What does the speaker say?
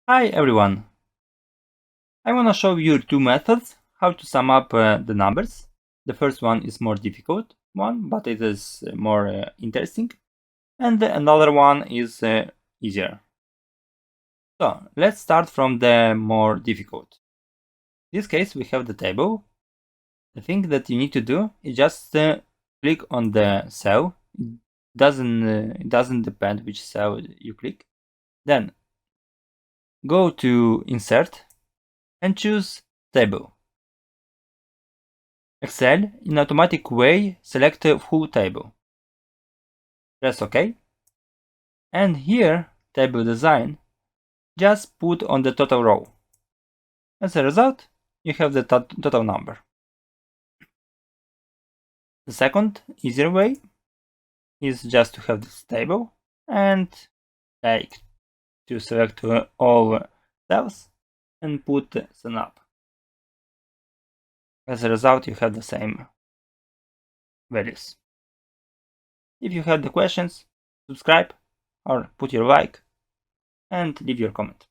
Hi everyone! I want to show you two methods how to sum up the numbers. The first one is more difficult one, but it is more interesting. And another one is easier. So let's start from the more difficult. In this case we have the table. The thing that you need to do is just click on the cell. It doesn't depend which cell you click. Then go to Insert and choose Table. Excel, in automatic way, select the full table. Press OK. And here, table design, just put on the total row. As a result, you have the total number. The second, easier way, is just to have this table and to select all cells and put sum up. As a result, you have the same values. If you have the questions, subscribe or put your like and leave your comment.